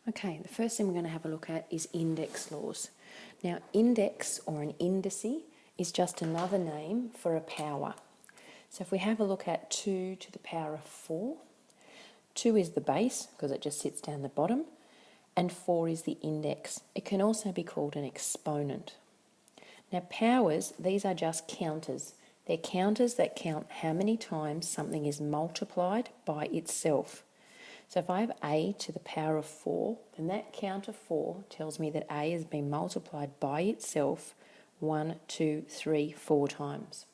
Okay, the first thing we're going to have a look at is index laws. Now, index or an indice is just another name for a power. So if we have a look at 2 to the power of 4, 2 is the base because it just sits down the bottom, and 4 is the index. It can also be called an exponent. Now, powers, these are just counters. They're counters that count how many times something is multiplied by itself. So if I have a to the power of 4, then that counter 4 tells me that a has been multiplied by itself 1, 2, 3, 4 times.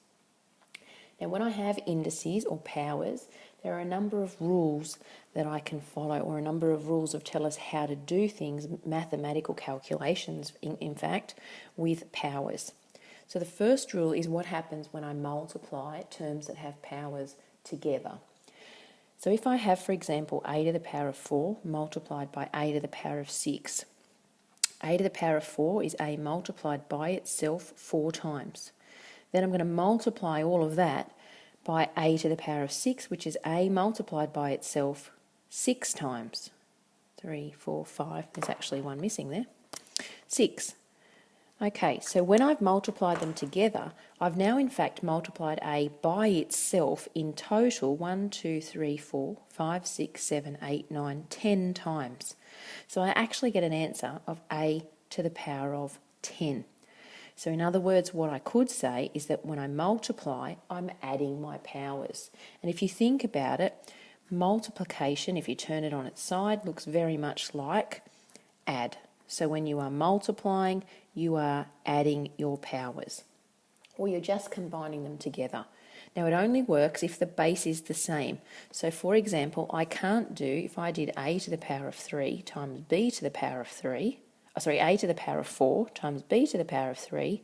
Now when I have indices or powers, there are a number of rules that I can follow, or a number of rules that tell us how to do things, mathematical calculations in fact, with powers. So the first rule is what happens when I multiply terms that have powers together. So if I have, for example, a to the power of 4 multiplied by a to the power of 6, a to the power of 4 is a multiplied by itself 4 times. Then I'm going to multiply all of that by a to the power of 6, which is a multiplied by itself 6 times. 3, 4, 5, there's actually one missing there. 6. Okay, so when I've multiplied them together, I've now in fact multiplied a by itself in total 1, 2, 3, 4, 5, 6, 7, 8, 9, 10 times. So I actually get an answer of a to the power of 10. So in other words, what I could say is that when I multiply, I'm adding my powers. And if you think about it, multiplication, if you turn it on its side, looks very much like add. So when you are multiplying, you are adding your powers, or you're just combining them together. Now it only works if the base is the same. So for example, I can't do, if I did a to the power of 3 times b to the power of 3, a to the power of 4 times b to the power of 3,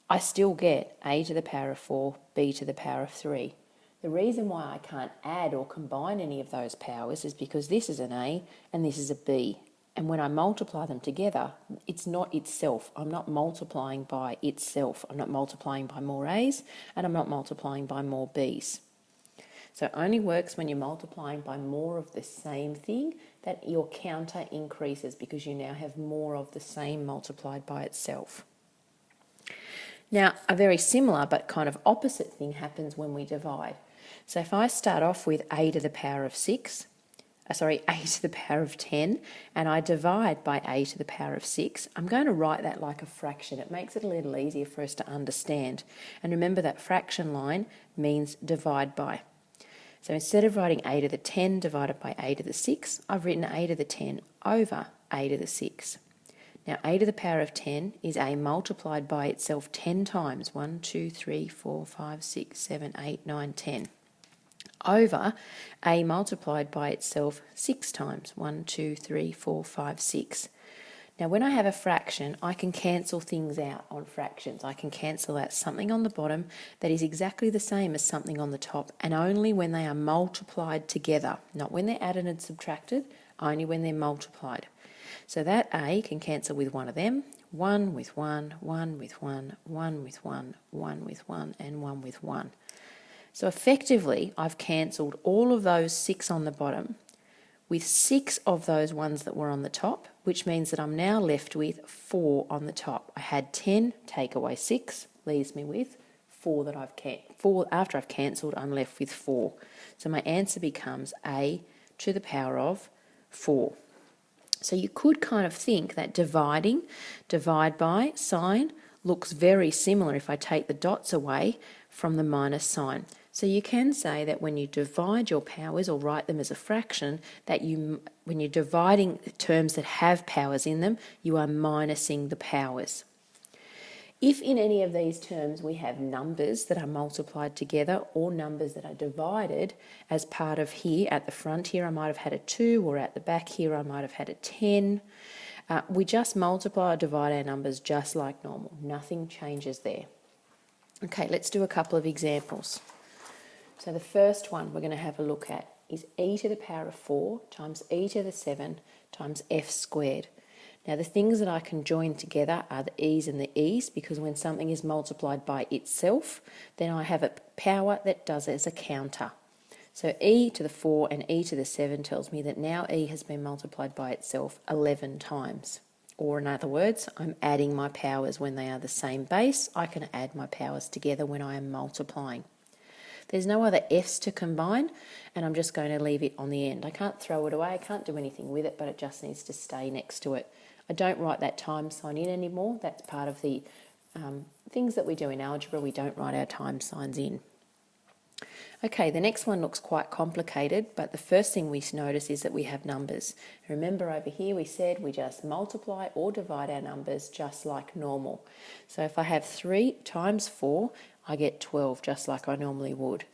I still get a to the power of 4, b to the power of 3. The reason why I can't add or combine any of those powers is because this is an a and this is a b. And when I multiply them together, it's not itself. I'm not multiplying by itself. I'm not multiplying by more a's and I'm not multiplying by more b's. So it only works when you're multiplying by more of the same thing that your counter increases, because you now have more of the same multiplied by itself. Now, a very similar but kind of opposite thing happens when we divide. So if I start off with a to the power of 6, a to the power of 10, and I divide by a to the power of 6, I'm going to write that like a fraction. It makes it a little easier for us to understand. And remember that fraction line means divide by. So instead of writing a to the 10 divided by a to the 6, I've written a to the 10 over a to the 6. Now a to the power of 10 is a multiplied by itself 10 times, 1, 2, 3, 4, 5, 6, 7, 8, 9, 10. Over a multiplied by itself 6 times, 1, 2, 3, 4, 5, 6. Now when I have a fraction, I can cancel things out on fractions. I can cancel out something on the bottom that is exactly the same as something on the top, and only when they are multiplied together, not when they're added and subtracted, only when they're multiplied. So that a can cancel with one of them, 1 with 1, 1 with 1, 1 with 1, 1 with 1, and 1 with 1. So effectively, I've cancelled all of those 6 on the bottom with 6 of those ones that were on the top, which means that I'm now left with 4 on the top. I had 10, take away 6, leaves me with 4 that I've after I've cancelled, I'm left with 4. So my answer becomes a to the power of 4. So you could kind of think that divide by sign, looks very similar if I take the dots away from the minus sign. So you can say that when you divide your powers or write them as a fraction, that when you're dividing terms that have powers in them, you are minusing the powers. If in any of these terms we have numbers that are multiplied together or numbers that are divided, as part of here, at the front here I might have had a 2, or at the back here I might have had a 10, we just multiply or divide our numbers just like normal. Nothing changes there. Okay, let's do a couple of examples. So the first one we're going to have a look at is e to the power of 4 times e to the 7 times f squared. Now the things that I can join together are the e's and the e's, because when something is multiplied by itself, then I have a power that does it as a counter. So e to the 4 and e to the 7 tells me that now e has been multiplied by itself 11 times. Or in other words, I'm adding my powers when they are the same base. I can add my powers together when I am multiplying. There's no other f's to combine, and I'm just going to leave it on the end. I can't throw it away, I can't do anything with it, but it just needs to stay next to it. I don't write that times sign in anymore. That's part of the things that we do in algebra. We don't write our times signs in. Okay, the next one looks quite complicated, but the first thing we notice is that we have numbers. Remember over here we said we just multiply or divide our numbers just like normal. So if I have 3 times 4, I get 12 just like I normally would.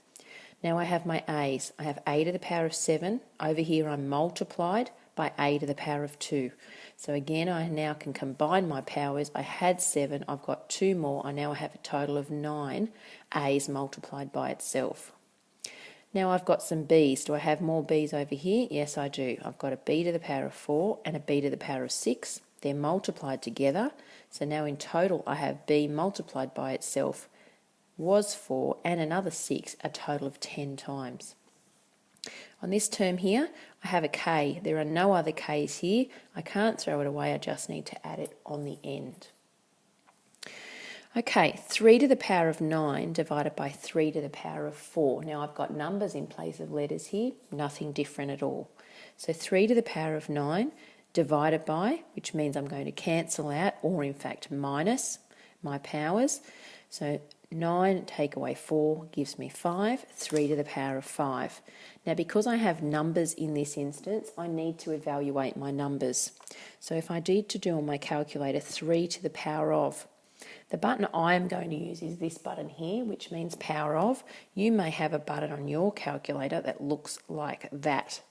Now I have my a's. I have a to the power of 7. Over here I'm multiplied by a to the power of 2. So again, I now can combine my powers. I had 7, I've got 2 more. I now have a total of 9 a's multiplied by itself. Now I've got some b's. Do I have more b's over here? Yes, I do. I've got a b to the power of 4 and a b to the power of 6. They're multiplied together. So now in total I have b multiplied by itself was 4 and another 6, a total of 10 times. On this term here, I have a k. There are no other k's here. I can't throw it away, I just need to add it on the end. Okay, 3 to the power of 9 divided by 3 to the power of 4. Now I've got numbers in place of letters here, nothing different at all. So 3 to the power of 9 divided by, which means I'm going to cancel out, or in fact minus, my powers. So 9 take away 4 gives me 5, 3 to the power of 5. Now because I have numbers in this instance, I need to evaluate my numbers. So if I need to do on my calculator 3 to the power of, the button I am going to use is this button here, which means power of. You may have a button on your calculator that looks like that.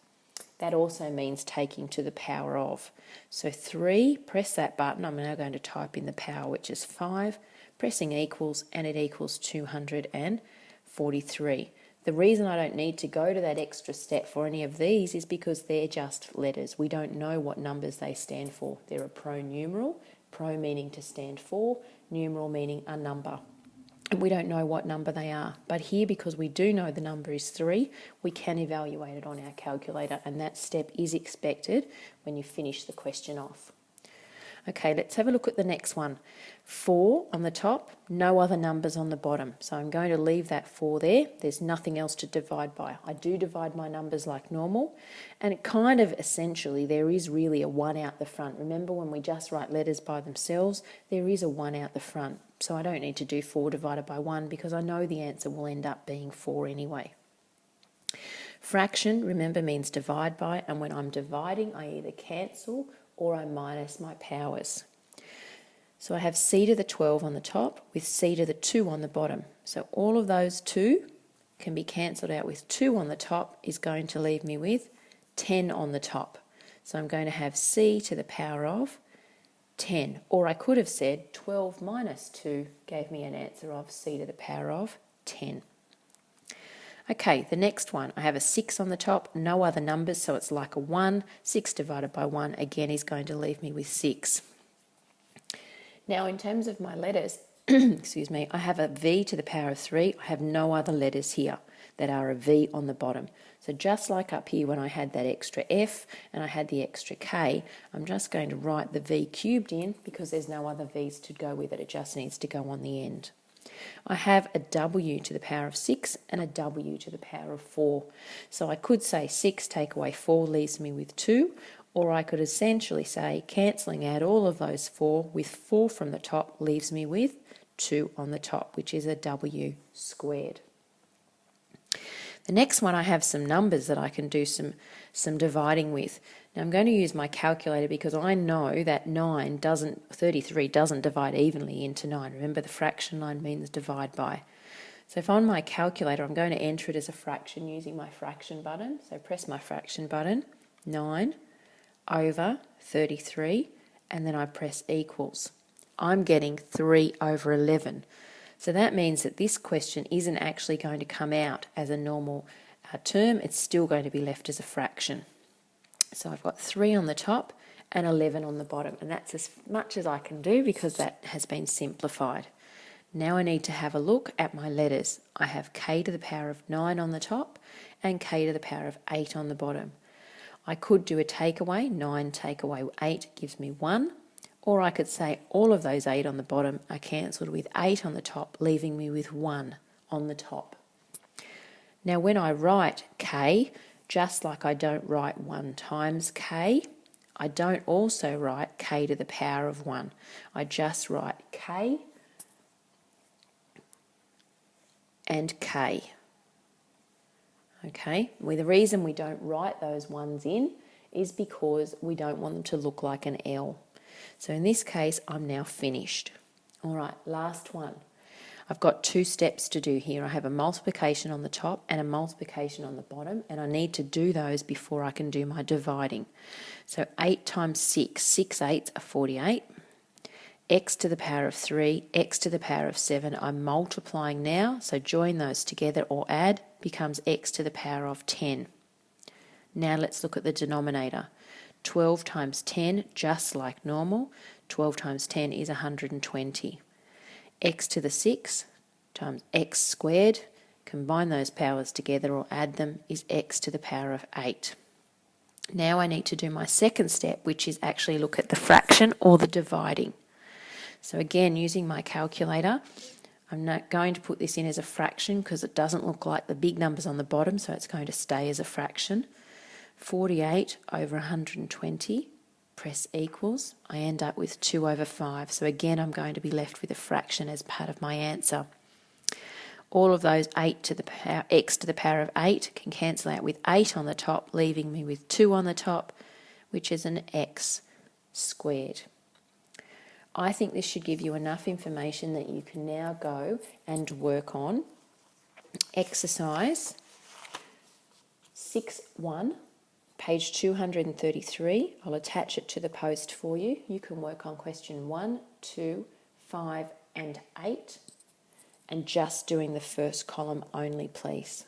That also means taking to the power of. So 3, press that button. I'm now going to type in the power, which is 5, pressing equals, and it equals 243. The reason I don't need to go to that extra step for any of these is because they're just letters. We don't know what numbers they stand for. They're a pronumeral, pro meaning to stand for, numeral meaning a number. And we don't know what number they are. But here, because we do know the number is 3, we can evaluate it on our calculator, and that step is expected when you finish the question off. Okay, let's have a look at the next one. 4 on the top, no other numbers on the bottom. So I'm going to leave that 4 there. There's nothing else to divide by. I do divide my numbers like normal, and it kind of essentially there is really a 1 out the front. Remember when we just write letters by themselves, there is a 1 out the front. So I don't need to do 4 divided by 1 because I know the answer will end up being 4 anyway. Fraction, remember, means divide by, and when I'm dividing, I either cancel or I minus my powers. So I have c to the 12 on the top with c to the 2 on the bottom. So all of those 2 can be cancelled out with 2 on the top is going to leave me with 10 on the top. So I'm going to have c to the power of 10. Or I could have said 12 minus 2 gave me an answer of c to the power of 10. Okay, the next one, I have a 6 on the top, no other numbers, so it's like a 1. 6 divided by 1, again, is going to leave me with 6. Now, in terms of my letters, excuse me, I have a v to the power of 3. I have no other letters here that are a v on the bottom. So just like up here when I had that extra f and I had the extra k, I'm just going to write the v cubed in because there's no other v's to go with it. It just needs to go on the end. I have a w to the power of 6 and a w to the power of 4. So I could say 6 take away 4 leaves me with 2, or I could essentially say cancelling out all of those 4 with 4 from the top leaves me with 2 on the top, which is a w squared. The next one, I have some numbers that I can do some dividing with. Now I'm going to use my calculator because I know that 33 doesn't divide evenly into 9. Remember, the fraction line means divide by. So if on my calculator I'm going to enter it as a fraction using my fraction button, so press my fraction button, 9 over 33, and then I press equals. I'm getting 3 over 11. So that means that this question isn't actually going to come out as a normal term. It's still going to be left as a fraction. So I've got 3 on the top and 11 on the bottom, and that's as much as I can do because that has been simplified. Now I need to have a look at my letters. I have k to the power of 9 on the top and k to the power of 8 on the bottom. I could do a takeaway. 9 take away 8 gives me 1. Or I could say all of those 8 on the bottom are cancelled with 8 on the top, leaving me with 1 on the top. Now when I write k, just like I don't write 1 times k, I don't also write k to the power of 1. I just write k and k. Okay, well, the reason we don't write those ones in is because we don't want them to look like an L. So in this case, I'm now finished. All right, last one. I've got 2 steps to do here. I have a multiplication on the top and a multiplication on the bottom, and I need to do those before I can do my dividing. So 8 times 6, 6 8s are 48. X to the power of 3, x to the power of 7. I'm multiplying now, so join those together or add, becomes x to the power of 10. Now let's look at the denominator. 12 times 10, just like normal. 12 times 10 is 120. X to the 6 times x squared, combine those powers together or add them, is x to the power of 8. Now I need to do my second step, which is actually look at the fraction or the dividing. So again, using my calculator, I'm not going to put this in as a fraction because it doesn't look like the big numbers on the bottom, so it's going to stay as a fraction. 48 over 120, press equals. I end up with 2 over 5. So again, I'm going to be left with a fraction as part of my answer. All of those 8 to the power, x to the power of 8 can cancel out with 8 on the top, leaving me with 2 on the top, which is an x squared. I think this should give you enough information that you can now go and work on exercise 6.1, page 233. I'll attach it to the post for you. You can work on question 1, 2, 5 and 8 and just doing the first column only, please.